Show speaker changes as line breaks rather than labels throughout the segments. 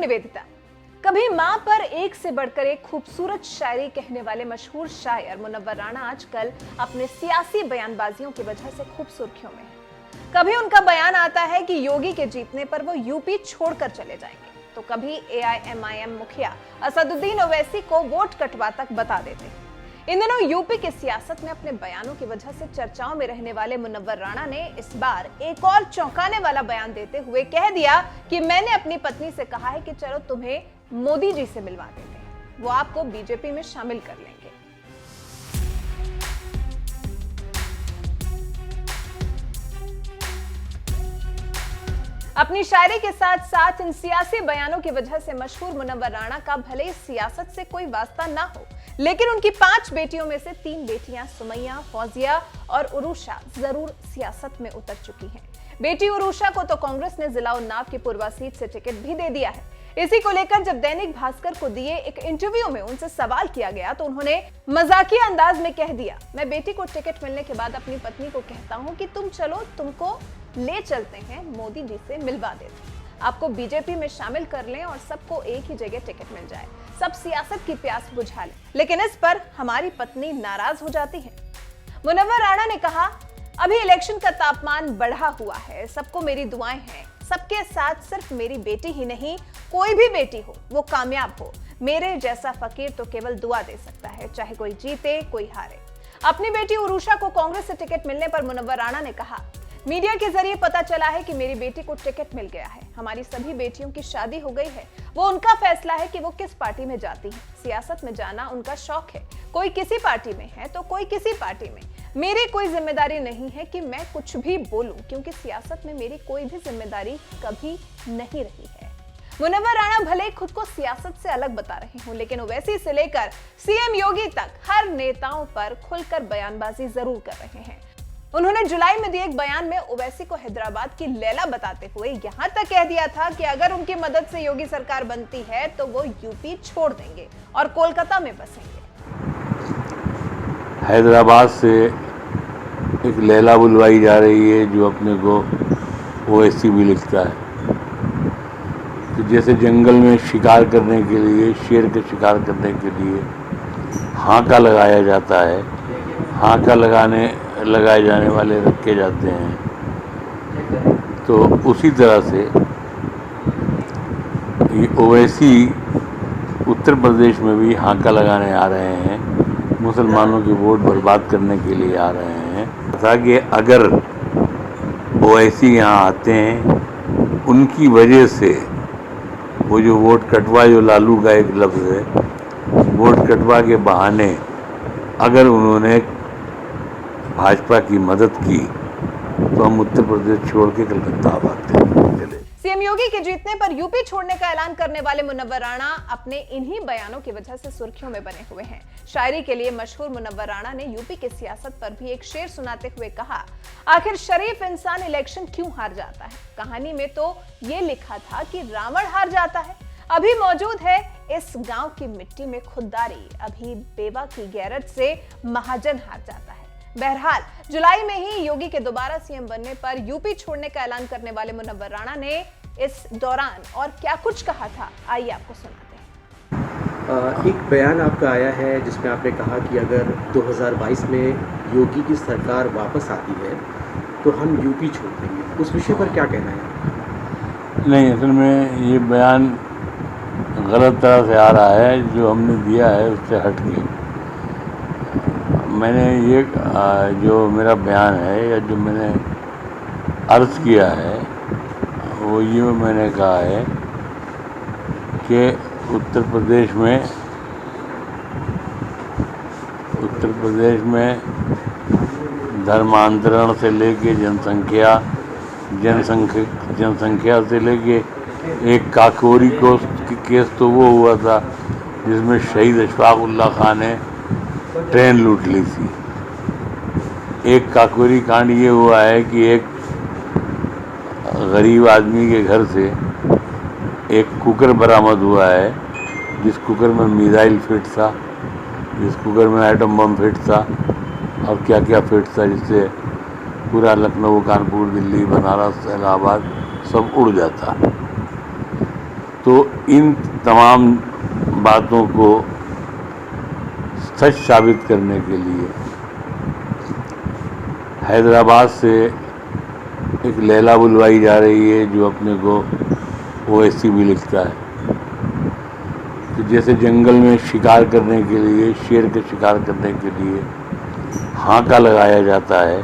निवेदिता। कभी मां पर एक से बढ़कर एक खूबसूरत शायरी कहने वाले मशहूर शायर मुनव्वर राणा आजकल अपने सियासी बयानबाजियों की वजह से खूब सुर्खियों में है। कभी उनका बयान आता है कि योगी के जीतने पर वो यूपी छोड़कर चले जाएंगे, तो कभी एआईएमआईएम मुखिया असदुद्दीन ओवैसी को वोट कटवा तक बता देते हैं। इन दिनों यूपी की सियासत में अपने बयानों की वजह से चर्चाओं में रहने वाले मुनव्वर राणा ने इस बार एक और चौंकाने वाला बयान देते हुए कह दिया कि मैंने अपनी पत्नी से कहा है कि चलो तुम्हें मोदी जी से मिलवा देते हैं, वो आपको बीजेपी में शामिल कर लेंगे। अपनी शायरी के साथ साथ इन सियासी बयानों की वजह से मशहूर मुनव्वर राणा का भले ही सियासत से कोई वास्ता ना हो, लेकिन उनकी 5 बेटियों में से 3 बेटियां सुमैया, फौजिया और उरूशा जरूर सियासत में उतर चुकी हैं। बेटी उरूशा को तो कांग्रेस ने जिला उन्नाव की पूर्वा सीट से टिकट भी दे दिया है। इसी को लेकर जब दैनिक भास्कर को दिए एक इंटरव्यू में उनसे सवाल किया गया तो उन्होंने मजाकिया अंदाज में कह दिया, मैं बेटी को टिकट मिलने के बाद अपनी पत्नी को कहता हूं कि तुम चलो, तुमको ले चलते हैं, मोदी जी से मिलवा देते हैं, आपको बीजेपी में शामिल कर लें और सबको एक ही जगह टिकट मिल जाए, सब सियासत की प्यास बुझा लें। लेकिन इस पर हमारी पत्नी नाराज हो जाती है। मुनव्वर राणा ने कहा, अभी इलेक्शन का तापमान बढ़ा हुआ है, सबको मेरी दुआएं हैं, सबके साथ सिर्फ मेरी बेटी ही नहीं, कोई भी बेटी हो वो कामयाब हो, मेरे जैसा फकीर तो केवल दुआ दे सकता है, चाहे कोई जीते कोई हारे। अपनी बेटी उरूशा को कांग्रेस से टिकट मिलने पर मुनव्वर राणा ने कहा, मीडिया के जरिए पता चला है कि मेरी बेटी को टिकट मिल गया है, हमारी सभी बेटियों की शादी हो गई है, वो उनका फैसला है कि वो किस पार्टी में जाती हैं, सियासत में जाना उनका शौक है, कोई किसी पार्टी में है तो कोई किसी पार्टी में, मेरी कोई जिम्मेदारी नहीं है कि मैं कुछ भी बोलूं, क्योंकि सियासत में मेरी कोई भी जिम्मेदारी कभी नहीं रही है। मुनव्वर राणा भले खुद को सियासत से अलग बता रहे हों, लेकिन ओवैसी से लेकर सीएम योगी तक हर नेताओं पर खुलकर बयानबाजी जरूर कर रहे हैं। उन्होंने जुलाई में दिए एक बयान में ओवैसी को हैदराबाद की लैला बताते हुए यहां तक कह दिया था कि अगर उनकी मदद से योगी सरकार बनती है तो वो यूपी छोड़ देंगे और कोलकाता में बसेंगे।
हैदराबाद से एक लैला बुलवाई जा रही है जो अपने को ओवैसी भी लिखता है। तो जैसे जंगल में शिकार करने के लिए, शेर के शिकार करने के लिए हांका लगाया जाता है, हांका लगाए जाने वाले रखे जाते हैं, तो उसी तरह से ये ओवैसी उत्तर प्रदेश में भी हांका लगाने आ रहे हैं, मुसलमानों के वोट बर्बाद करने के लिए आ रहे हैं। ताकि अगर ओवैसी यहाँ आते हैं, उनकी वजह से वो जो वोट कटवा, जो लालू का एक लफ्ज़ है, वोट कटवा के बहाने अगर उन्होंने भाजपा की मदद की तो हम उत्तर प्रदेश छोड़ के कलकत्ता आते चले।
सीएम योगी के जीतने पर यूपी छोड़ने का ऐलान करने वाले मुनव्वर राणा अपने इन्हीं बयानों की वजह से सुर्खियों में बने हुए हैं। शायरी के लिए मशहूर मुनव्वर राणा ने यूपी की सियासत पर भी एक शेर सुनाते हुए कहा, आखिर शरीफ इंसान इलेक्शन क्यों हार जाता है? कहानी में तो ये लिखा था कि रावण हार जाता है। अभी मौजूद है इस गांव की मिट्टी में खुददारी, अभी बेवा की गैरत से महाजन हार जाता है। बहरहाल जुलाई में ही योगी के दोबारा सीएम बनने पर यूपी छोड़ने का ऐलान करने वाले मुनव्वर राणा ने इस दौरान और क्या कुछ कहा था, आइए आपको सुनाते हैं।
एक बयान आपका आया है जिसमें आपने कहा कि अगर 2022 में योगी की सरकार वापस आती है तो हम यूपी छोड़ देंगे, उस विषय पर क्या कहना है?
नहीं, असल में ये बयान गलत तरह से आ रहा है, जो हमने दिया है उससे हट के मैंने ये जो मेरा बयान है या जो मैंने अर्ज किया है वो ये मैंने कहा है कि उत्तर प्रदेश में धर्मांतरण से लेके जनसंख्या से लेके एक काकोरी को केस तो वो हुआ था जिसमें शहीद अशफाक उल्ला खान ने ट्रेन लूट ली थी। एक काकोरी कांड ये हुआ है कि एक गरीब आदमी के घर से एक कुकर बरामद हुआ है, जिस कुकर में मिसाइल फिट था, जिस कुकर में एटम बम फिट था और क्या क्या फिट था, जिससे पूरा लखनऊ, कानपुर, दिल्ली, बनारस, इलाहाबाद सब उड़ जाता। तो इन तमाम बातों को सच साबित करने के लिए हैदराबाद से एक लैला बुलवाई जा रही है जो अपने को ओवैसी भी लिखता है। तो जैसे जंगल में शिकार करने के लिए, शेर के शिकार करने के लिए हांका लगाया जाता है,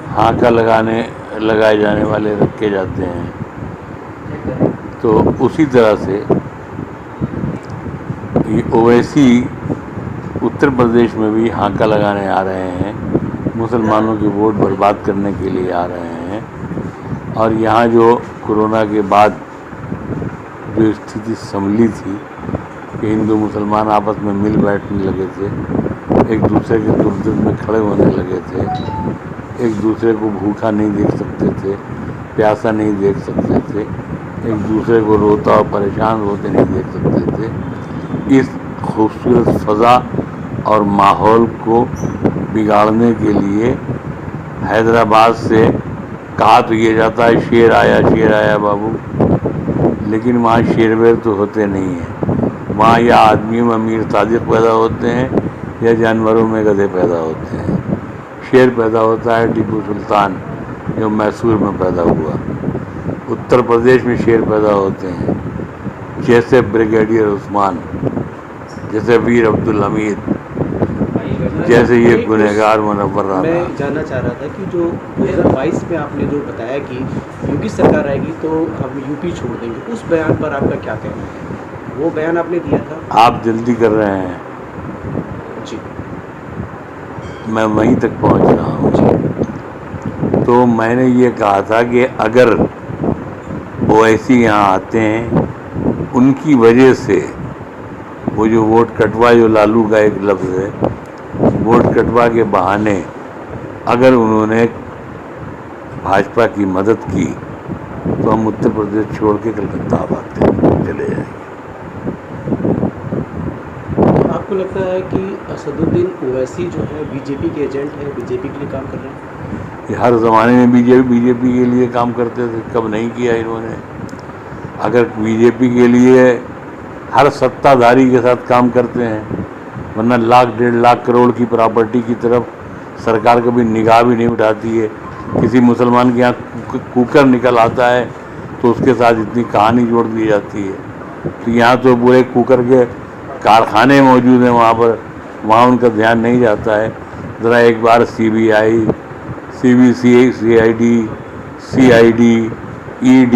हांका लगाए जाने वाले रखे जाते हैं, तो उसी तरह से ये ओवैसी उत्तर प्रदेश में भी हांका लगाने आ रहे हैं, मुसलमानों के वोट बर्बाद करने के लिए आ रहे हैं। और यहाँ जो कोरोना के बाद जो स्थिति संभली थी कि हिंदू मुसलमान आपस में मिल बैठने लगे थे, एक दूसरे के दुर्द में खड़े होने लगे थे, एक दूसरे को भूखा नहीं देख सकते थे, प्यासा नहीं देख सकते थे, एक दूसरे को रोता और परेशान होते नहीं देख सकते थे। इस खूबसूरत फ़ज़ा और माहौल को बिगाड़ने के लिए हैदराबाद से कहा तो ये जाता है शेर आया बाबू, लेकिन वहाँ शेर वेर तो होते नहीं हैं। वहाँ या आदमियों में अमीर ताजिक पैदा होते हैं या जानवरों में गधे पैदा होते हैं। शेर पैदा होता है टीपू सुल्तान जो मैसूर में पैदा हुआ। उत्तर प्रदेश में शेर पैदा होते हैं जैसे ब्रिगेडियर उस्मान, जैसे वीर अब्दुल हमीद, जैसे ये गुनहगार मुनव्वर राना।
मैं जानना चाह रहा था कि जो 2022 में आपने जो बताया कि योगी सरकार आएगी तो हम यूपी छोड़ देंगे, उस बयान पर आपका क्या कहना है? वो बयान आपने दिया था।
आप जल्दी कर रहे हैं
जी,
मैं वहीं तक पहुंच रहा हूँ। तो मैंने ये कहा था कि अगर ओवैसी यहाँ आते हैं, उनकी वजह से वो जो वोट कटवा, जो लालू का एक लफ्ज़ है, वोट कटवा के बहाने अगर उन्होंने भाजपा की मदद की तो हम उत्तर प्रदेश छोड़ के कलकत्ता चले जाएंगे।
आपको लगता है कि असदुद्दीन ओवैसी जो है बीजेपी के एजेंट है, बीजेपी के लिए काम कर रहे हैं?
ये हर ज़माने में बीजेपी के लिए काम करते थे, कब नहीं किया इन्होंने? अगर बीजेपी के लिए हर सत्ताधारी के साथ काम करते हैं, वरना लाख 1.5 लाख करोड़ की प्रॉपर्टी की तरफ सरकार कभी निगाह भी नहीं उठाती है। किसी मुसलमान के यहाँ कुकर निकल आता है तो उसके साथ इतनी कहानी जोड़ दी जाती है। तो यहाँ तो पूरे कुकर के कारखाने मौजूद हैं वहाँ पर, वहाँ उनका ध्यान नहीं जाता है। ज़रा एक बार CBI, CID, ED,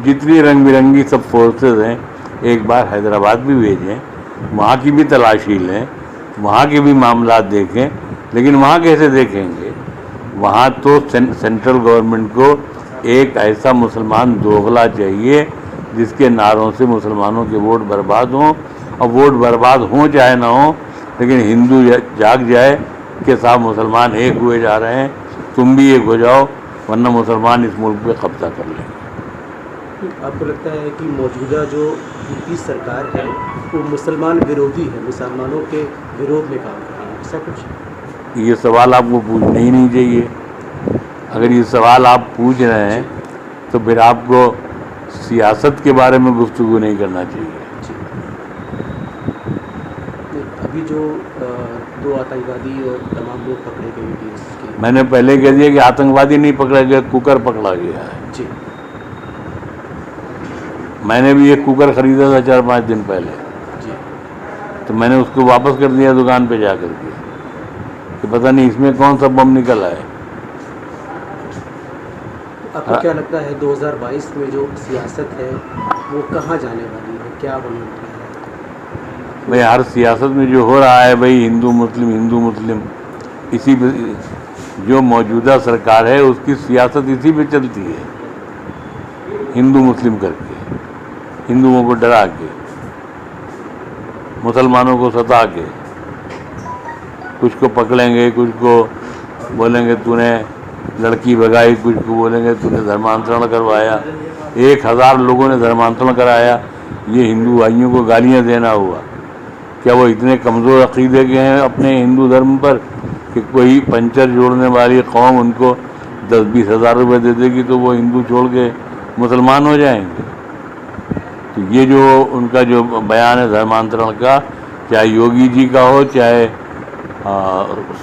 जितनी रंग बिरंगी सब फोर्सेस हैं, एक बार हैदराबाद भी भेजें, वहाँ की भी तलाशी लें, वहाँ के भी मामला देखें। लेकिन वहाँ कैसे देखेंगे? वहाँ तो सेंट्रल गवर्नमेंट को एक ऐसा मुसलमान दोगला चाहिए जिसके नारों से मुसलमानों के वोट बर्बाद हों, और वोट बर्बाद हों चाहे ना हो, लेकिन हिंदू जाग जाए कि साहब मुसलमान एक हुए जा रहे हैं, तुम भी एक हो जाओ, वरना मुसलमान इस मुल्क पे कब्जा कर लेंगे।
आपको लगता है कि मौजूदा जो यूपी सरकार है वो मुसलमान विरोधी है, मुसलमानों के विरोध में काम कर रही है, ऐसा कुछ?
ये सवाल आपको पूछना ही नहीं चाहिए। अगर ये सवाल आप पूछ रहे हैं तो फिर आपको सियासत के बारे में गुफ्तगू नहीं करना चाहिए।
अभी जो 2 आतंकवादी और तमाम लोग पकड़े गए थे,
मैंने पहले कह दिया कि आतंकवादी नहीं पकड़ा गया, कुकर पकड़ा गया है।
जी,
मैंने भी एक कुकर ख़रीदा था 4-5 दिन पहले,
जी,
तो मैंने उसको वापस कर दिया दुकान पे जा कर के, कि पता नहीं इसमें कौन सा बम निकल आए।
आपको क्या लगता है 2022 में जो सियासत है वो कहाँ जाने वाली है, क्या बनने वाली है?
भाई हर सियासत में जो हो रहा है भाई हिंदू मुस्लिम, इसी पे जो मौजूदा सरकार है उसकी सियासत इसी पे चलती है, हिंदू मुस्लिम करके, हिंदुओं को डरा के, मुसलमानों को सता के, कुछ को पकड़ेंगे, कुछ को बोलेंगे तूने लड़की भगाई, कुछ को बोलेंगे तूने धर्मांतरण करवाया। 1000 लोगों ने धर्मांतरण कराया, ये हिंदू भाइयों को गालियां देना हुआ। क्या वो इतने कमज़ोर अक़ीदे के हैं अपने हिंदू धर्म पर कि कोई पंचर जोड़ने वाली कौम उनको 10-20 हज़ार रुपये दे देगी तो वो हिंदू छोड़ के मुसलमान हो जाएंगे? तो तो ये जो उनका जो बयान है धर्मांतरण का, चाहे योगी जी का हो, चाहे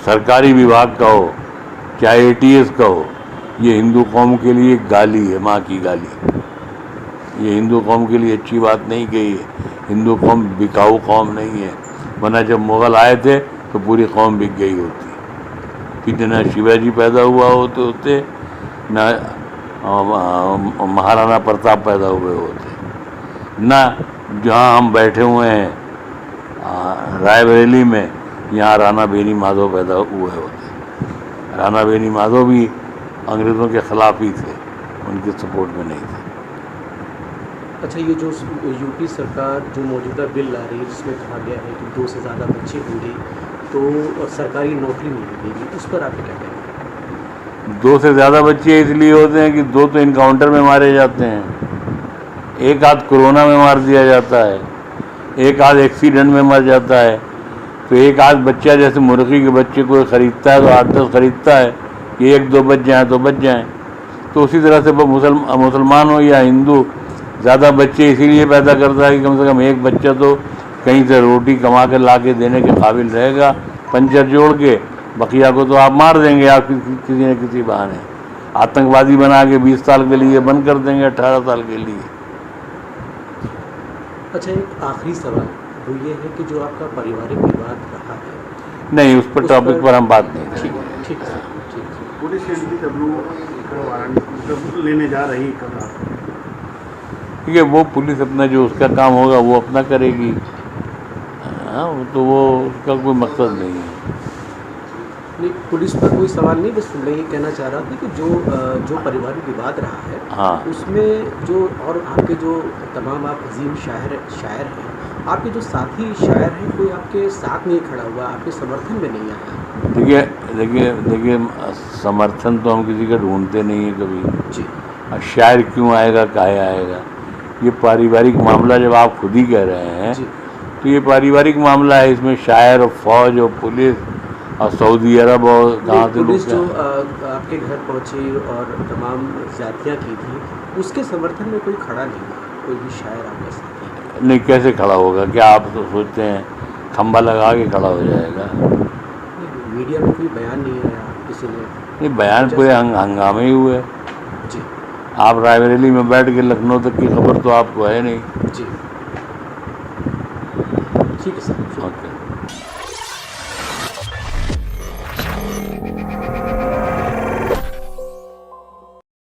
सरकारी विभाग का हो, चाहे ATS का हो, ये हिंदू कौम के लिए गाली है, माँ की गाली। ये हिंदू कौम के लिए अच्छी बात नहीं कही है। हिंदू कौम बिकाऊ कौम नहीं है, वरना जब मुग़ल आए थे तो पूरी कौम बिक गई होती। कि न शिवाजी पैदा हुआ होते न महाराणा प्रताप पैदा हुए होते, न जहाँ हम बैठे हुए हैं रायबरेली में, यहाँ राणा बेनी माधव पैदा हुए होते। राणा बेनी माधव भी अंग्रेज़ों के ख़िलाफ़ ही थे, उनके सपोर्ट में नहीं थे।
अच्छा, ये जो यूपी सरकार जो मौजूदा बिल ला रही है जिसमें कहा गया है कि 2 से ज़्यादा बच्चे होंगे तो सरकारी नौकरी नहीं मिलेगी, उस पर आप क्या कहेंगे?
2 से ज़्यादा बच्चे इसलिए होते हैं कि 2 तो इनकाउंटर में मारे जाते हैं, एक आध कोरोना में मार दिया जाता है, एक आध एक्सीडेंट में मर जाता है। तो एक आध बच्चा, जैसे मुर्गी के बच्चे कोई ख़रीदता है तो 8-10 ख़रीदता है कि 1-2 बच जाएँ तो बच जाएँ। तो उसी तरह से मुसलमान हो या हिंदू, ज़्यादा बच्चे इसीलिए पैदा करता है कि कम से कम एक बच्चा तो कहीं से रोटी कमा कर ला के देने के काबिल रहेगा, पंचर जोड़ के। बकिया को तो आप मार देंगे, आप किसी न किसी बहाने आतंकवादी बना के 20 साल के लिए बंद कर देंगे, 18 साल के लिए।
अच्छा, एक आखिरी सवाल वो ये है कि जो आपका पारिवारिक विवाद रहा है,
नहीं, उस पर टॉपिक पर हम बात नहीं।
ठीक है, ठीक है।
पुलिस एनडीडब्ल्यू वारंट लेने जा रही कब?
ठीक है, वो पुलिस अपना जो उसका काम होगा वो अपना करेगी। हाँ, तो वो उसका कोई मकसद नहीं है।
नहीं, पुलिस पर कोई सवाल नहीं, बस मैं ये कहना चाह रहा था कि जो पारिवारिक विवाद रहा है,
हाँ,
उसमें जो और आपके जो तमाम आप अजीम शायर हैं, आपके जो साथी शायर हैं, कोई आपके साथ नहीं खड़ा हुआ, आपके समर्थन में नहीं आया।
देखिए, समर्थन तो हम किसी का ढूंढते नहीं है कभी
जी।
और शायर क्यों आएगा, काहे आएगा? ये पारिवारिक मामला जब आप खुद ही कह रहे हैं
जी।
तो ये पारिवारिक मामला है। इसमें शायर और फौज और पुलिस और सऊदी अरब और कहाँ से
पुलिस
लोग
जो आपके घर पहुंची और तमाम ज्यादतियाँ की थी, उसके समर्थन में कोई खड़ा नहीं हुआ, कोई भी शायर आपके साथ
नहीं, कैसे खड़ा होगा? क्या आप तो सोचते हैं खंबा लगा के खड़ा हो जाएगा?
मीडिया में कोई बयान नहीं आया किसी ने?
नहीं, बयान पूरे हंगामे ही हुए।
जी
आप रायबरेली में बैठ के लखनऊ तक की खबर तो आपको है नहीं।
जी, ठीक है सर।
ओके।